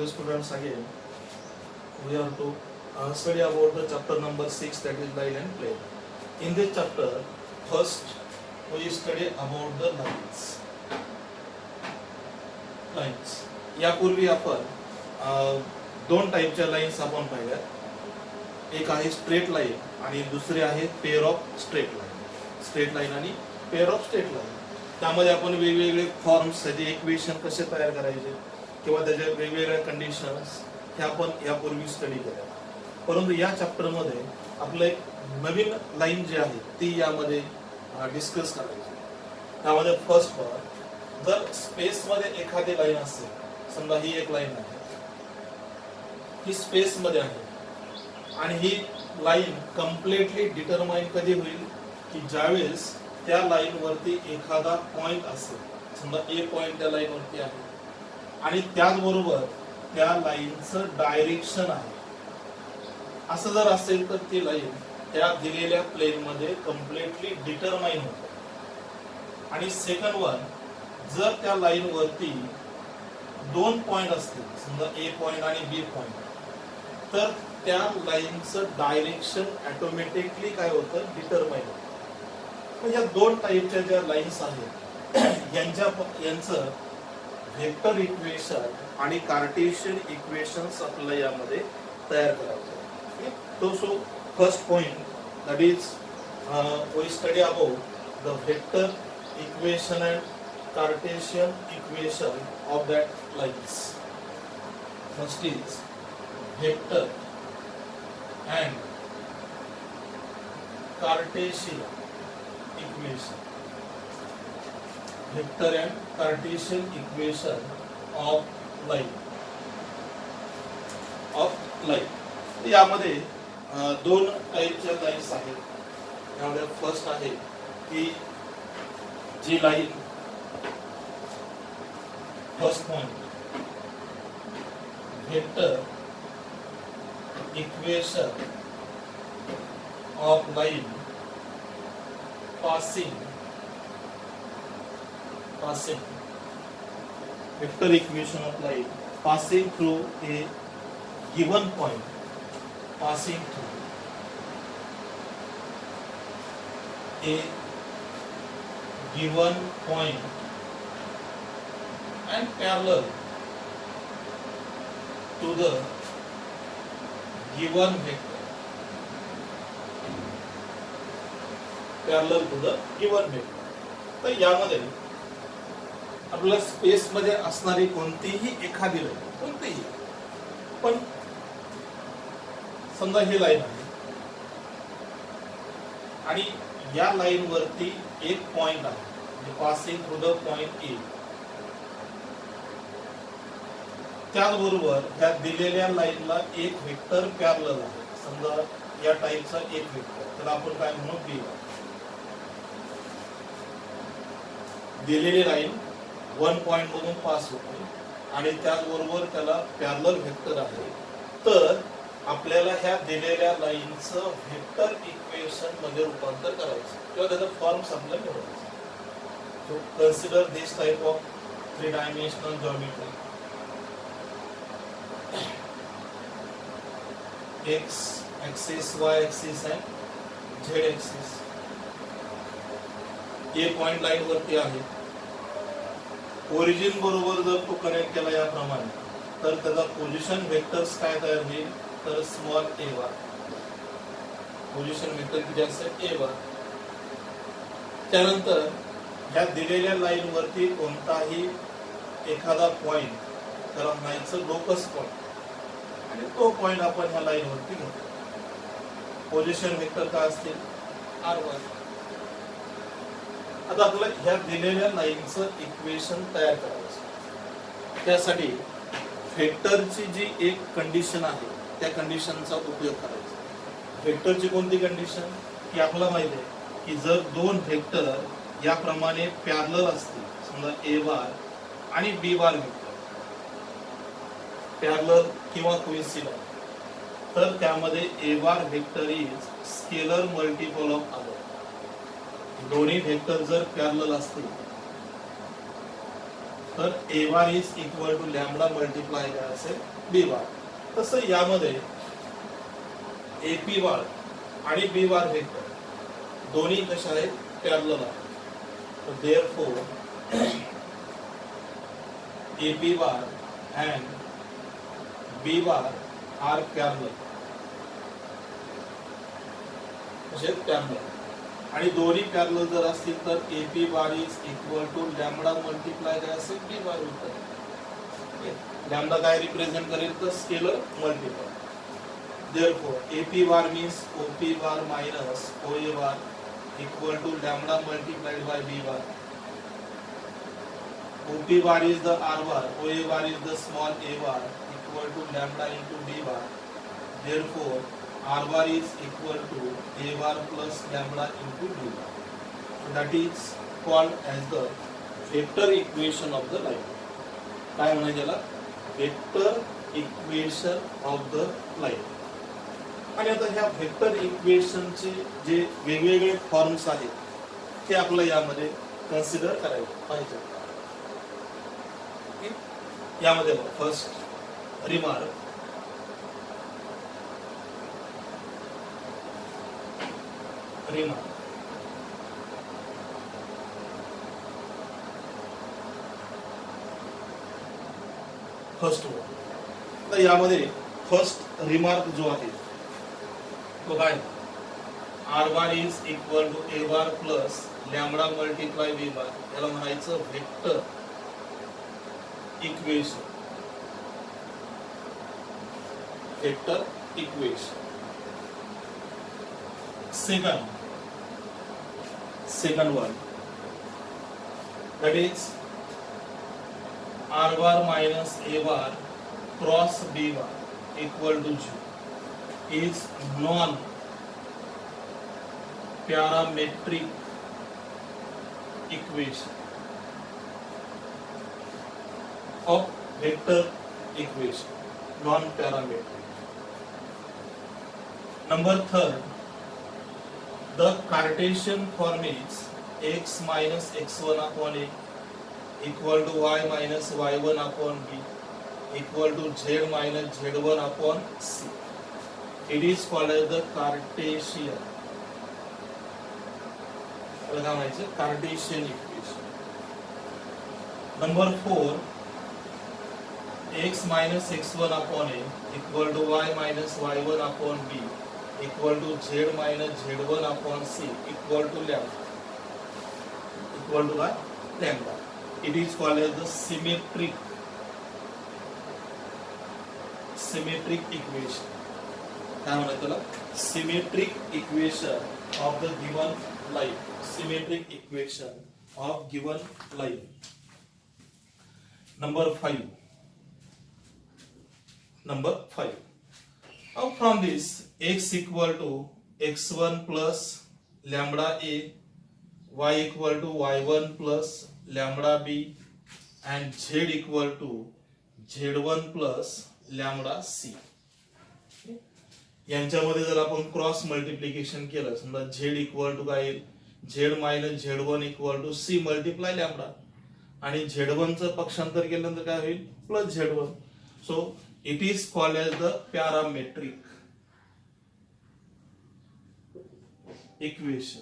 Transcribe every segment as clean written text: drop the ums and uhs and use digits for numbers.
Dear students, again we are to study about the chapter number 6, that is line and plane. In this chapter, first we study about the lines. यापूर्वी आपण दोन टाईपच्या lines आपण पाहिल्या. एक आहे straight line आणि दुसरी आहे pair of straight line. Straight line आणि पेअर ऑफ स्ट्रेट लाईन, त्यामध्ये आपण वेगवेगळे फॉर्म्स, त्याचे इक्वेशन कसे तयार करायचे किंवा त्याच्या वेगवेगळ्या कंडिशन्स हे आपण यापूर्वी स्टडी केल्या. परंतु या चॅप्टर मध्ये आपलं एक नवीन लाईन जी आहे ती यामध्ये डिस्कस करायची. त्यामध्ये फर्स्ट पार्ट, जर स्पेस मध्ये एखादी लाईन असेल, समजा ही एक लाईन आहे, ही स्पेस मध्ये आहे आणि ही लाईन कम्प्लिटली डिटरमाइन कधी होईल की ज्यावेळेस त्या लाईन वरती एखादा पॉइंट असेल. समजा ए पॉइंट त्या लाईन वरती आहे आणि त्याचबरोबर त्या लाईनचं डायरेक्शन आहे, असं जर असेल तर ती लाईन त्या दिलेल्या प्लेन मध्ये कम्प्लिटली डिटरमाइन होते. आणि सेकंड वन, जर त्या लाईन वरती दोन पॉइंट असतील, समजा ए पॉइंट आणि बी पॉइंट, तर त्या लाईनचं डायरेक्शन ऑटोमॅटिकली काय होतं, डिटरमाइन होतं. या दोन टाईपच्या ज्या लाईन्स आहेत यांचं वेक्टर इक्वेशन आणि कार्टेशियन इक्वेशन्स आपल्याला यामध्ये तयार करायचे. तो so first point, that is we study about the vector equation and Cartesian equation of that lines. First is vector and Cartesian equation. Vector and Cartesian equation of line. यामध्ये दोन टाईपच्या lines आहेत. यामध्ये फर्स्ट आहे की जी line first point, vector equation of line passing vector equation of line passing through a given point, passing through a given point and parallel to the given vector. Parallel to the given vector. तर यामध्ये आपल्याला space मध्ये असणारी कोणतीही एखादी line, कोणतीही, पण समजा ही लाईन आहे आणि या लाईन वरती एक पॉइंट आहे, passing through the point A. त्याचबरोबर त्या दिलेल्या लाईनला एक वेक्टर पॅरलल आहे. समजा या टाईपचा एक वेक्टर, त्याला आपण काय म्हणू, बी. दिलेली लाईन वन पॉइंट मधून पास होते आणि त्याचबरोबर त्याला पॅरलल वेक्टर आहे. तर आपल्याला ह्या दिलेल्या लाईनचं वेक्टर इक्वेशन मध्ये रूपांतर करायचं किंवा त्याचा फॉर्म्स आपल्याला मिळवायचा. So consider this type of 3-dimensional geometry. X axis, Y axis and Z axis. ये पॉइंट लाईन वरती आहे. ओरिजिन बरोबर जर तो कनेक्ट केला याप्रमाणे, तर त्याचा पोझिशन वेक्टर्स काय तयार होईल, तर स्मॉल a1. पोझिशन वेक्टर किती असेल, a1. त्यानंतर ह्या दिलेल्या लाईन वरती कोणताही एखादा पॉइंट, त्याला म्हणायचं लोकस पॉइंट, आणि तो पॉइंट आपण ह्या लाईन वरती घेतो. पोझिशन वेक्टर काय असतील, r1. आता आपल्याला ह्या दिलेल्या लाईनचं इक्वेशन तयार करायचं. त्यासाठी वेक्टरची जी एक कंडिशन आहे त्या कंडिशनचा उपयोग करायचा. वेक्टरची कोणती कंडिशन, की आपल्याला माहिती आहे की जर दोन वेक्टर याप्रमाणे पॅरलल असतील, समजा a बार आणि b बार वेक्टर पॅरलल किंवा कोइन्सिडेंट, तर त्यामध्ये a bar vector is scalar multiple of other. दोन्ही वेक्टर जर पॅरलल असतील तर a bar is equal to lambda multiply काय असेल, बी बार. तसं यामध्ये ए पी बार आणि बी बार व्हेक्टर दोन्ही कशा आहेत, पॅरलल आहेत. Therefore A B bar and B bar are parallel. म्हणजे पॅरलल आणि दोन्ही पॅरलल जर असतील तर A P bar is equal to lambda multiply काय असेल बी बार होईल. लॅम्बडा काय रिप्रेझेंट करेल तर scalar multiply. Therefore A P bar means O P bar minus O A bar equal to lambda multiplied by B bar. O P bar is the R bar, O A bar is the small A bar equal to lambda into B bar. Therefore R bar is equal to A bar plus lambda into B bar. So that is called as the vector equation of the line. काय म्हणायचं त्याला, vector equation of the line. आणि आता ह्या vector इक्वेशनचे जे वेगवेगळे forms आहेत ते आपल्याला यामध्ये कन्सिडर करायला पाहिजे. यामध्ये फर्स्ट रिमार्क, फर्स्ट वन. तर यामध्ये फर्स्ट रिमार्क जो आहे तो काय, R bar is equal to A bar plus lambda multiply B bar. याला म्हणायचं vector equation. Vector equation. second one, that is R bar minus A bar cross B bar equal to 0 is non-parametric equation of vector equation. Non-parametric. Number third, the Cartesian form is x minus x1 upon a equal to y minus y1 upon b equal to z minus z1 upon c. It is called as the Cartesian. Cartesian equation. Number 4, x minus x1 upon a equal to y minus y1 upon b equal to z minus z1 upon c equal to lambda. Equal to what? Lambda. It is called as the symmetric equation. काय म्हणतात त्याला, symmetric equation of the given line. Symmetric equation of given line. Number 5. Now from this, x equal to x1 plus lambda a, y equal to y1 plus lambda b, and z equal to z1 plus lambda c. यांच्यामध्ये जर आपण cross multiplication केलं, समजा z equal to काय येईल, z minus z1 equal to c multiply lambda, आणि z1 चं पक्षांतर केल्यानंतर काय होईल, plus z1. So it is called as the parametric equation.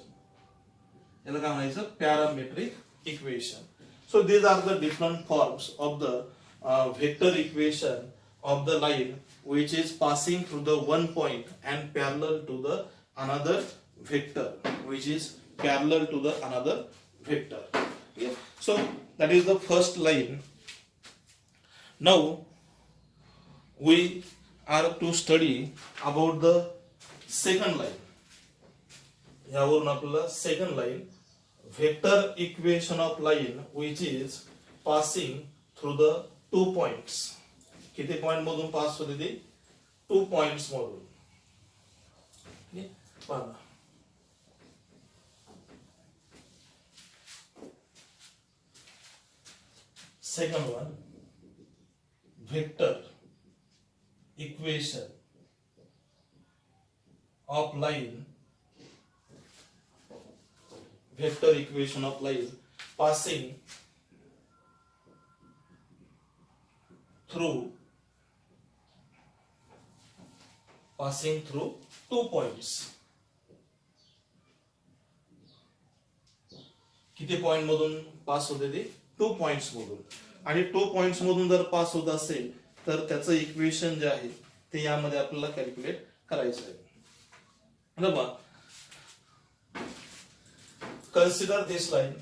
याला काय म्हणायचं, parametric equation. So these are the different forms of the vector equation of the line which is passing through the one point and parallel to the another vector, which is parallel to the another vector. Okay? So that is the first line. Now we are to study about the second line. यावरून आपल्याला second line, vector equation of line which is passing through the 2 points. किती point मधून pass होते ते, 2 points मधून. पहा, second one, vector equation of line, vector equation of line passing through passing through 2 points. किती point मधून pass होते ते 2 पॉइंट्स मधून. आणि 2 पॉइंट्स मधून जर पास होत असेल तर त्याचं इक्वेशन जे आहे ते यामध्ये आपल्याला कॅल्क्युलेट करायचं आहे. बघा, consider this line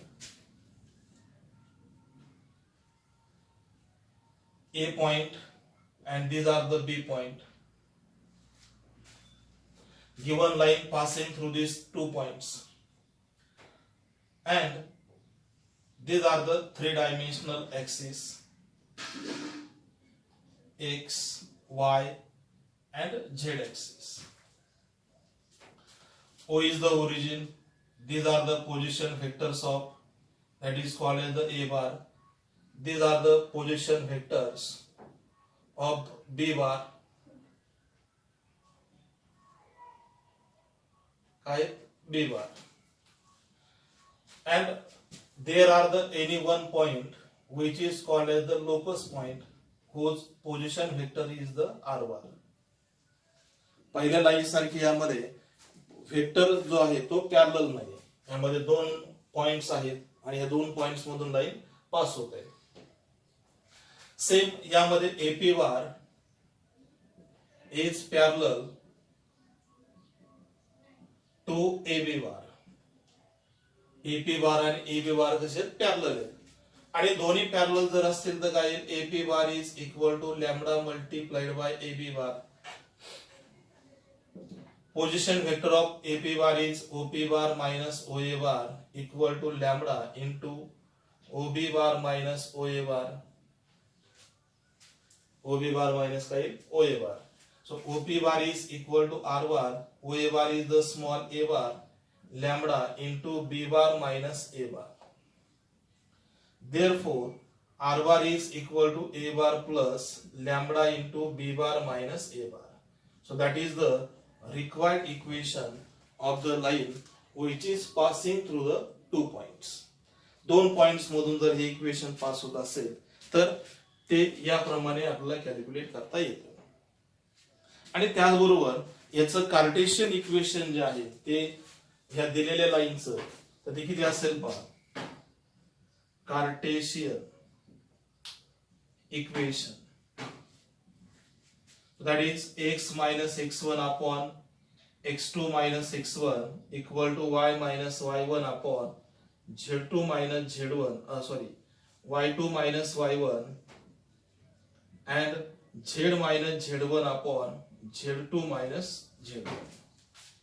A point and these are the B point. Given line passing through these 2 points and these are the 3-dimensional axes X, Y and Z axis. O is the origin. These are the position vectors of, that is called as the A bar. These are the position vectors of B bar. B bar. And there are the any one point which is called as the locus point whose position vector is the R bar. पहिल्या line सारखी यामध्ये vector जो आहे तो parallel नाही. यामध्ये 2 points आहेत आणि या 2 पॉइंट्स मधून लाईन पास होत आहे. सेम यामध्ये AP bar is parallel to AB bar. AP bar आणि एबी बार कसे पॅरलल आहेत आणि दोन्ही पॅरलल जर असतील तर काय येईल, AP bar is equal to lambda multiplied by AB bar. Position vector of AP bar is OP bar minus OA bar equal to lambda into OB bar minus OA bar. OB bar minus OA bar. So OP bar is equal to R bar. OA bar is the small a bar. Lambda into B bar minus A bar. Therefore, R bar is equal to A bar plus lambda into B bar minus A bar. So that is the required equation of the line which is passing through the 2 points. 2 points मधून जर हे equation pass होत असेल तर ते याप्रमाणे आपल्याला calculate करता येतं. आणि त्याचबरोबर याचं कार्टेशियन इक्वेशन जे आहे ते ह्या दिलेल्या लाईनचं तर ते किती असेल पहा. Cartesian equation that is x minus x1 upon x2 minus x1 equal to y minus y1 upon z2 minus z1 y2 minus y1 and z minus z1 upon z2 minus z1.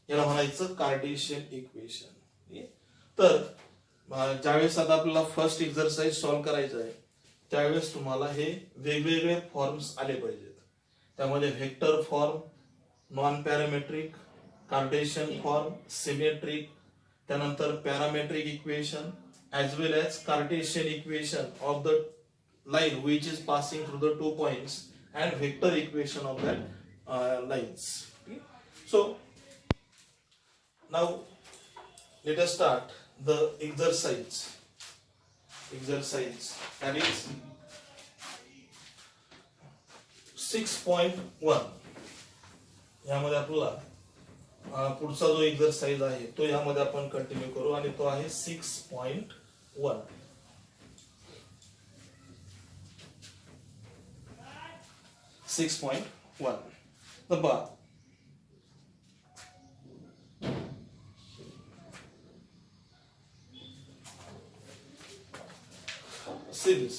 याला म्हणायचं Cartesian equation. तर ज्यावेळेस आता आपल्याला first exercise solve करायचं आहे त्यावेळेस तुम्हाला हे वेगवेगळे फॉर्म्स आले पाहिजेत. त्यामध्ये vector form, non parametric, Cartesian form, symmetric, त्यानंतर parametric equation as well as Cartesian equation of the line which is passing through the 2 points and vector equation of that lines. Okay? So now let us start the exercise. That is 6.1. यामध्ये आपल्याला पुढचा जो exercise आहे तो यामध्ये आपण continue करू आणि तो आहे 6.1. तर बघा, series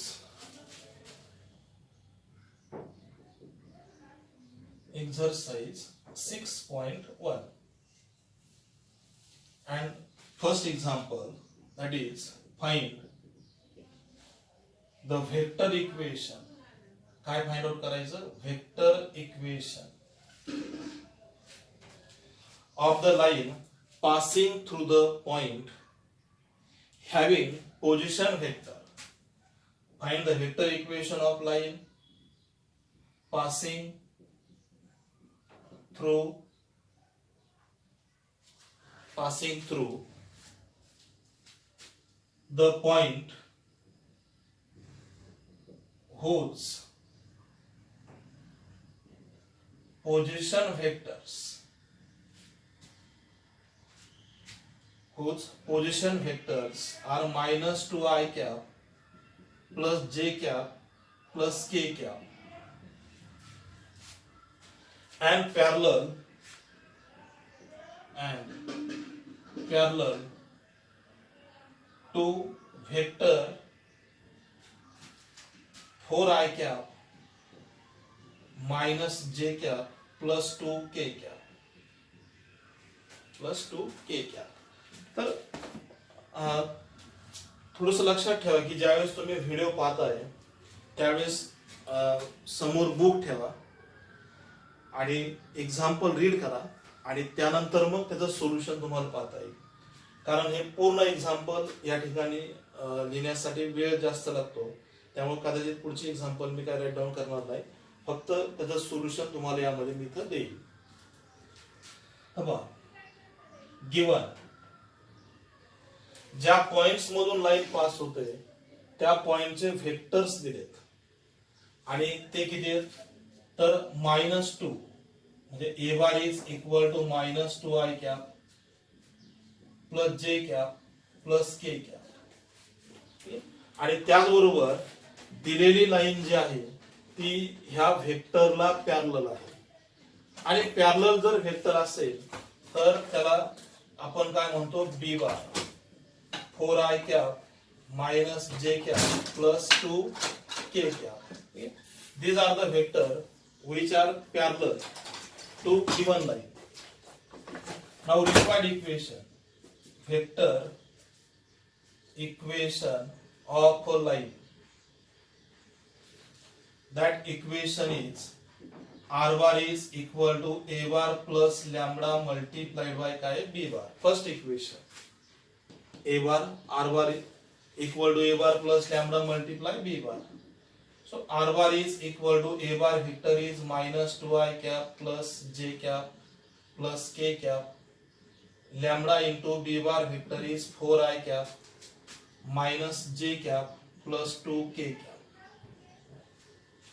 exercise 6.1 and first example, that is find the vector equation. काय फाइंड आउट करायचं, vector equation of the line passing through the point having position vector. Find the vector equation of line passing through the point whose position vectors whose position vectors are minus 2 I cap plus j cap plus k cap and parallel to vector 4 I cap minus j cap plus 2 k cap. तर थोडस लक्षात ठेवा की ज्यावेळेस तुम्ही video पाहताय त्यावेळेस समोर बुक ठेवा आणि एक्झाम्पल रीड करा आणि त्यानंतर मग त्याचं सोल्युशन तुम्हाला पाहता येईल. कारण हे पूर्ण एक्झाम्पल या ठिकाणी लिहिण्यासाठी वेळ जास्त लागतो, त्यामुळे कदाचित पुढची एक्झाम्पल मी काय राईट डाऊन करणार नाही, फक्त त्याचं सोल्युशन तुम्हाला यामध्ये मी इथं देईल. गिवन ज्या पॉइंट्स मधून लाईन पास होते त्या पॉइंटचे व्हेक्टर्स दिलेत आणि ते किती आहेत तर -2 म्हणजे a bar is equal to -2 I cap plus j cap plus k cap. आणि त्याचबरोबर दिलेली लाईन जी आहे ती ह्या व्हेक्टरला पॅरलल आहे आणि पॅरलल जर व्हेक्टर असेल तर त्याला आपण काय म्हणतो b bar 4 I cap minus j cap plus 2 k cap. Okay? These are the vector which are parallel to given line. Now required equation. Vector equation of a line. That equation is r bar is equal to a bar plus lambda multiplied by b bar. First equation. A bar r bar equal to a bar plus lambda multiply b bar. So r bar is equal to a bar vector is -2 I cap plus j cap plus k cap. Lambda into b bar vector is 4 I cap minus j cap plus 2 k cap.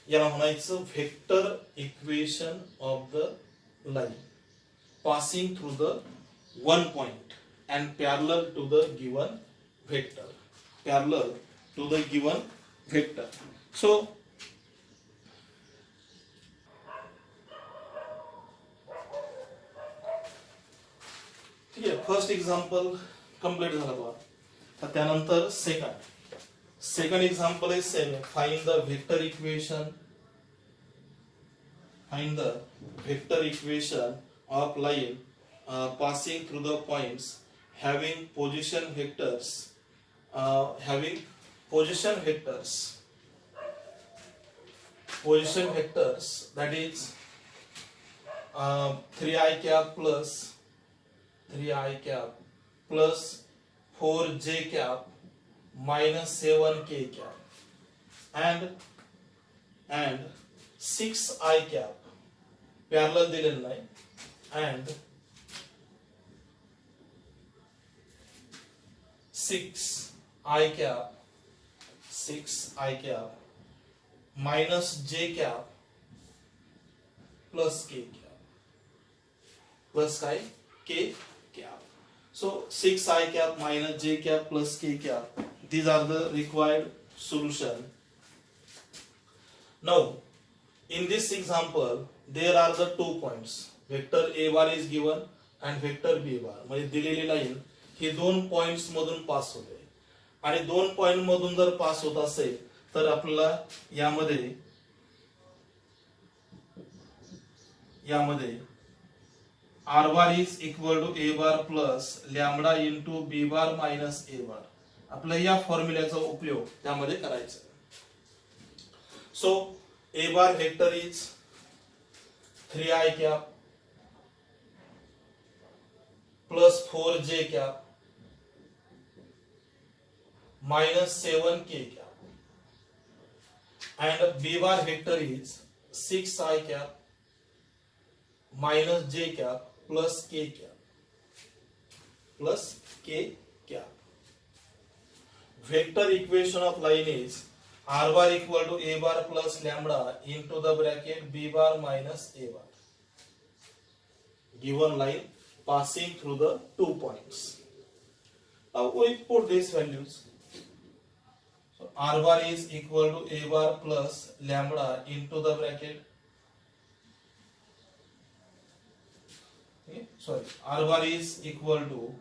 याला म्हणायचं vector equation of the line passing through the one point and parallel to the given vector. So first example complete झाला बघा. त्यानंतर second example is same. Find the vector equation of line passing through the points having position vectors that is 3 I cap plus 4 j cap minus 7 k cap and 6 I cap parallel दिलेलं नाही and 6 I cap minus j cap plus k cap plus k cap. So 6 I cap minus j cap plus k cap, these are the required solution. Now in this example there are the 2 points, vector a bar is given and vector b bar. म्हणजे दिलेली line ही 2 points मधून pass होते आणि 2 point मधून जर pass होत असेल तर आपल्याला यामध्ये r bar is equal to a bar plus lambda into b bar minus a bar, आपल्या या फॉर्म्युल्याचा उपयोग त्यामध्ये करायचा. So a bar vector is 3 I cap plus 4 j cap minus 7 k cap and b bar vector is 6 I cap minus j cap plus k cap. Vector equation of line is r bar equal to a bar plus lambda into the bracket b bar minus a bar. given line passing through the 2 points. Now we put these values. So r bar is equal to a bar plus lambda into the bracket. Okay, sorry, r bar is equal to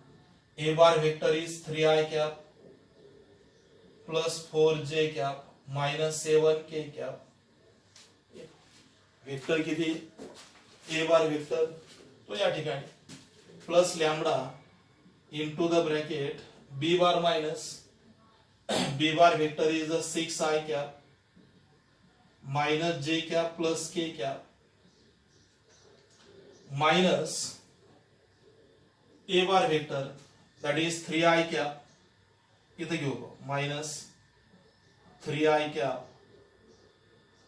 a bar vector is 3i cap plus 4j cap minus 7k cap. Vector किती A bar vector तो या ठिकाणी plus lambda into the bracket B bar minus B bar vector is the 6i cap minus j cap plus k cap minus a bar vector that is 3i cap इथे घेऊ minus 3i cap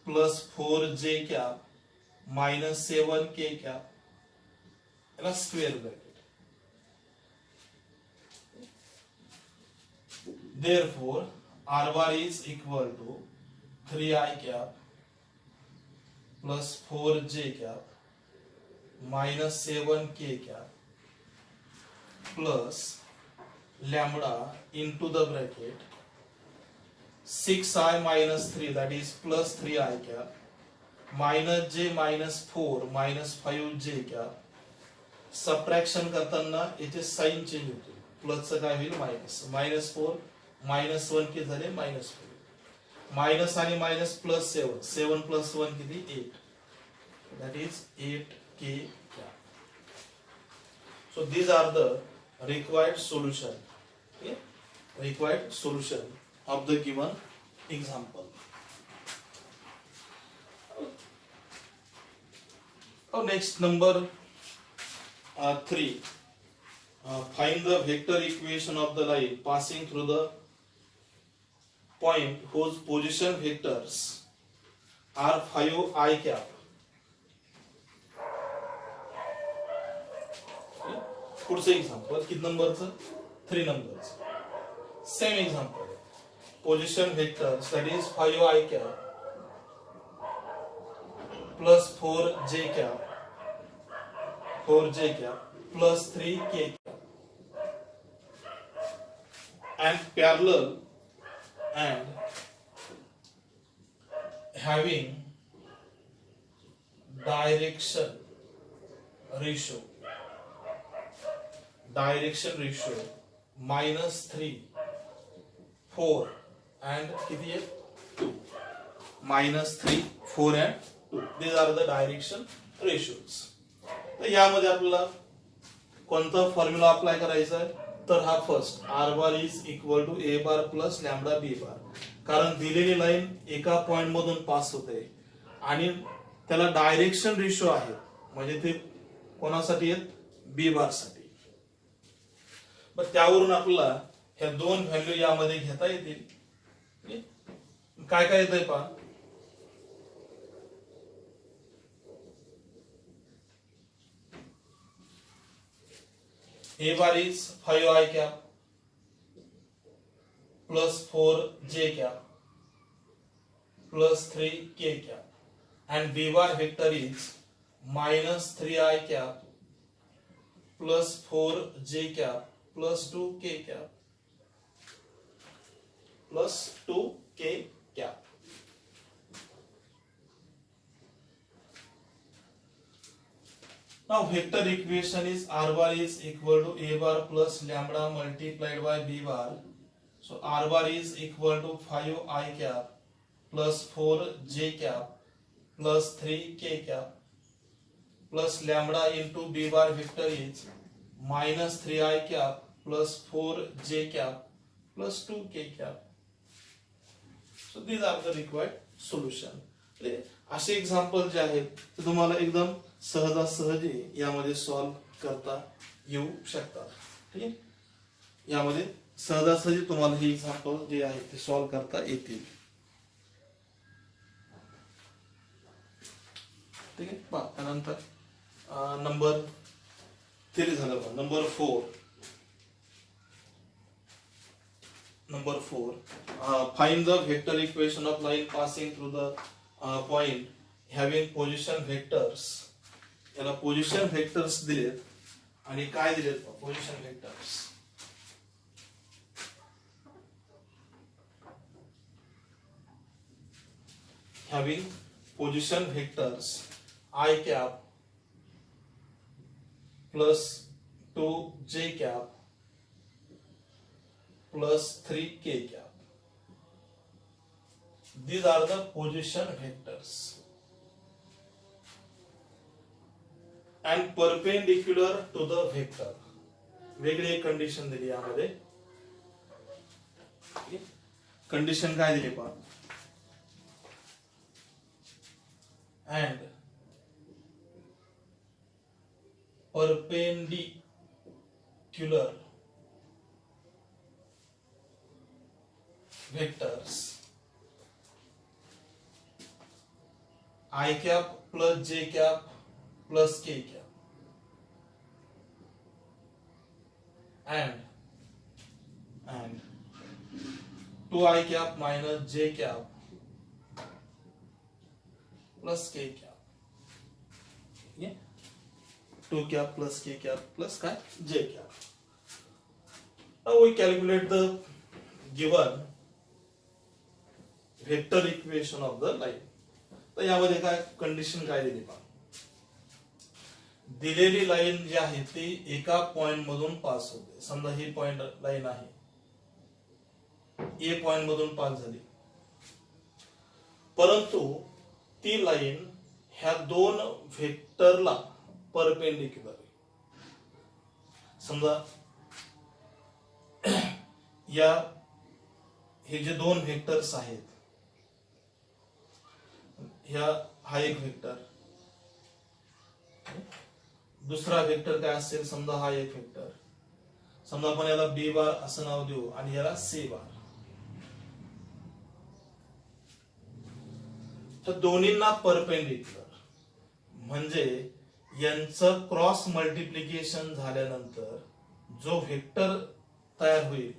plus 4j cap minus 7k cap याला square bracket. Therefore r bar is equal to 3i cap plus 4j cap minus 7k cap plus lambda into the bracket 6i minus 3 that is plus 3i cap minus j minus 4 minus 5j cap. Subtraction करताना याचे sign change होते. प्लसचं काय होईल minus minus 4 minus 1 किती झाले minus 4 minus आणि minus plus 7 7 plus 1 किती 8 that is 8k cap. So these are the required solution. Okay? Required solution of the given example. Next number 3. Find the vector equation of the line passing through the point whose position vectors are 5i cap. पुढचं example किती नंबरचं 3 नंबरचं same example position vectors that is 5i cap plus 4j cap plus 3k cap and parallel and having direction ratio minus 3 4 and किती आहे 2 minus 3 4 and 2. These are the direction ratios. तर यामध्ये आपल्याला कोणता फॉर्म्युला अप्लाय करायचा आहे तर हा first r bar is equal to a bar plus lambda b bar. कारण दिलेली लाईन एका पॉइंट मधून पास होते आणि त्याला डायरेक्शन रेशो आहे म्हणजे ते कोणासाठी आहेत b बार साठी. मग त्यावरून आपल्याला ह्या दोन व्हॅल्यू यामध्ये घेता येतील. काय काय येतंय पहा a bar is 5i cap plus 4j cap plus 3k cap and b bar vector is minus 3i cap plus 4j cap plus 2k cap plus 2k cap. Now vector equation is r bar is equal to a bar plus lambda multiplied by b bar. So r bar is equal to 5i cap plus 4j cap plus 3k cap plus lambda into b bar vector is minus 3i cap plus 4j cap plus 2k cap. So these are the required solution. असे example जे आहेत ते तुम्हाला एकदम सहजासहजी यामध्ये solve करता येऊ शकतात. ठीक आहे यामध्ये सहजासहजी तुम्हाला हे एक्झाम्पल जे आहेत ते सॉल्व करता येतील. ठीक आहे पहा त्यानंतर नंबर 3 झालं पहा number 4 find the vector equation of line passing through the point having position vectors याला पोझिशन व्हेक्टर्स दिलेत आणि काय दिलेत position vectors having position vectors I cap plus 2j cap plus 3k cap. These are the position vectors and perpendicular to the vector. वेगळी एक condition दिली यामध्ये. Condition काय दिली पहा, and perpendicular vectors I cap plus j cap plus k cap and 2I cap minus j cap plus k cap. Yeah? 2 cap plus k cap plus j cap. Now we calculate the given vector equation of the line. तर यामध्ये काय condition काय दिली पहा, दिलेली line जी आहे ती एका पॉइंट मधून पास होते. समजा ही पॉइंट लाईन आहे, ए पॉइंट मधून पास झाली, परंतु ती लाईन ह्या दोन व्हेक्टरला परपेंडिक्युलर आहे. समजा या हे जे दोन व्हेक्टर्स आहेत, हा एक व्हेक्टर, दुसरा व्हेक्टर काय असेल, समजा हा एक व्हेक्टर, समजा आपण याला बी बार असं नाव देऊ आणि याला सी बार. तर दोन्हींना परपेंडिक्युलर म्हणजे यांचं क्रॉस मल्टिप्लिकेशन झाल्यानंतर जो व्हेक्टर तयार होईल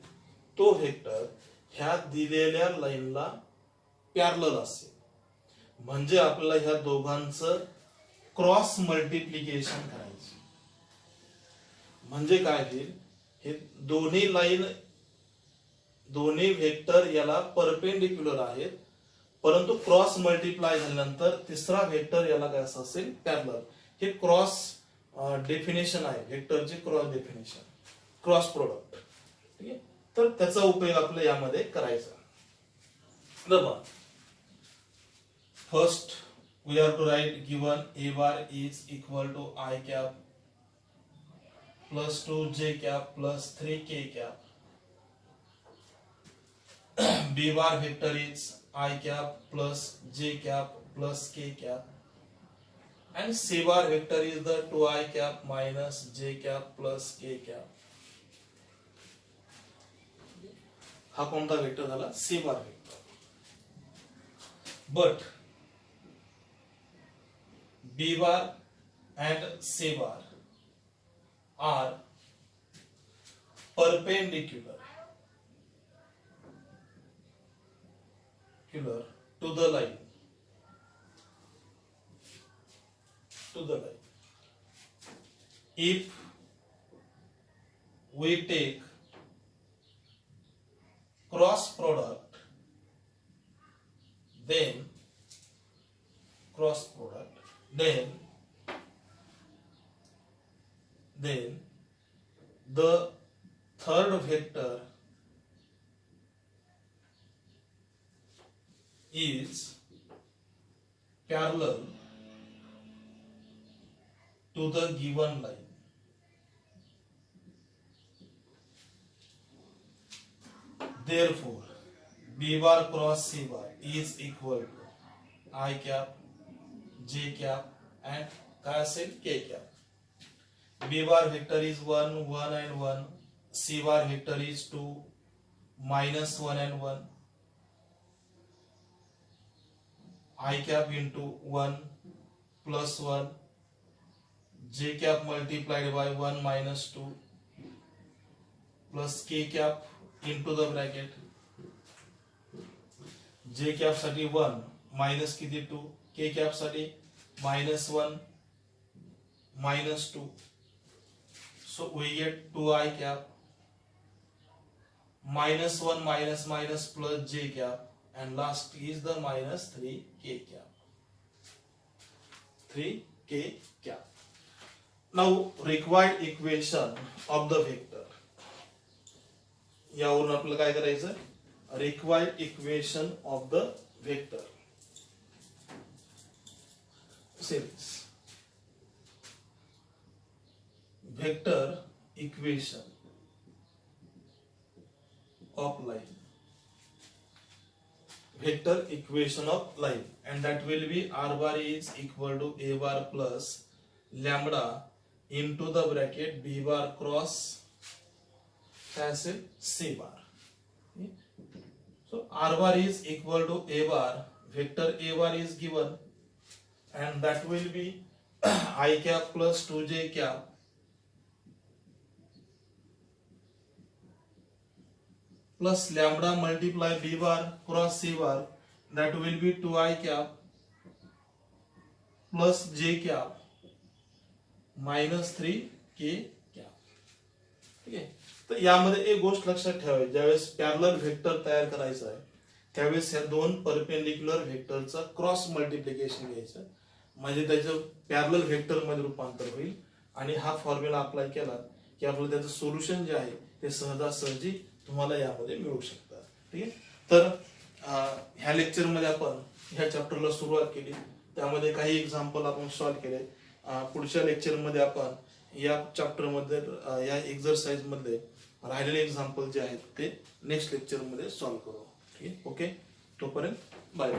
तो व्हेक्टर ह्या दिलेल्या लाईनला पॅरलल असेल. म्हणजे आपल्याला ह्या दोघांचं क्रॉस मल्टिप्लिकेशन करायचं. म्हणजे काय होईल, हे दोन्ही लाईन दोन्ही व्हेक्टर याला परपेंडिक्युलर आहेत, परंतु क्रॉस मल्टिप्लाय झाल्यानंतर तिसरा व्हेक्टर याला काय असं असेल, पॅरलल. हे क्रॉस डेफिनेशन आहे व्हेक्टरची, क्रॉस डेफिनेशन, क्रॉस प्रोडक्ट. ठीक आहे, तर त्याचा उपयोग आपल्याला यामध्ये करायचा. बघा, first we have to write given a bar is equal to I cap plus 2j cap plus 3k cap. B bar vector is I cap plus j cap plus k cap and C bar vector is the 2I cap minus j cap plus k cap. हा कोणता vector झाला, C bar vector. But B bar and C bar are perpendicular to the line. If we take cross product, then the third vector is parallel to the given line. Therefore, B bar cross C bar is equal to I cap, J cap and काय असेल K cap. B bar vector is 1, 1 and 1. C bar vector is 2, minus 1 and 1. I cap into 1 plus 1. J cap multiplied by 1 minus 2 plus K cap into the bracket. J cap साठी 1 minus किती 2, K cap साठी minus 1 minus 2. So we get 2i cap minus 1 minus minus plus j cap, and last is the minus 3k cap. 3k cap. Now required equation of the vector. यावरून आपल्याला काय करायचं, required equation of the vector. Series vector equation of line, vector equation of line, and that will be r bar is equal to a bar plus lambda into the bracket b bar cross c bar. So r bar is equal to a bar, vector a bar is given, and that will be I cap plus 2j cap plus lambda multiply b bar cross c bar, that will be 2i cap plus j cap minus 3k cap. ठीक आहे. तर यामध्ये एक गोष्ट लक्षात ठेवायची, ज्यावेळेस parallel vector तयार करायचा आहे त्यावेळेस या दोन परपेंडिक्युलर व्हेक्टरचं क्रॉस मल्टिप्लिकेशन घ्यायचं, म्हणजे त्याचं पॅरलल व्हेक्टर मध्ये रूपांतर होईल, आणि हा फॉर्म्युला अप्लाय केला की आपलं त्याचं सोल्युशन जे आहे ते सहजासहजी तुम्हाला यामध्ये मिळू शकतात. ठीक आहे. तर ह्या लेक्चर मध्ये आपण ह्या चॅप्टरला सुरुवात केली, त्यामध्ये काही एक्झाम्पल आपण सॉल्व्ह केले. पुढच्या लेक्चर मध्ये आपण या चॅप्टर मध्ये या एक्झरसाइज मधले राहिलेले एक्झाम्पल जे आहेत ते नेक्स्ट लेक्चर मध्ये सॉल्व्ह करू. ठीक आहे. ओके, तोपर्यंत बाय.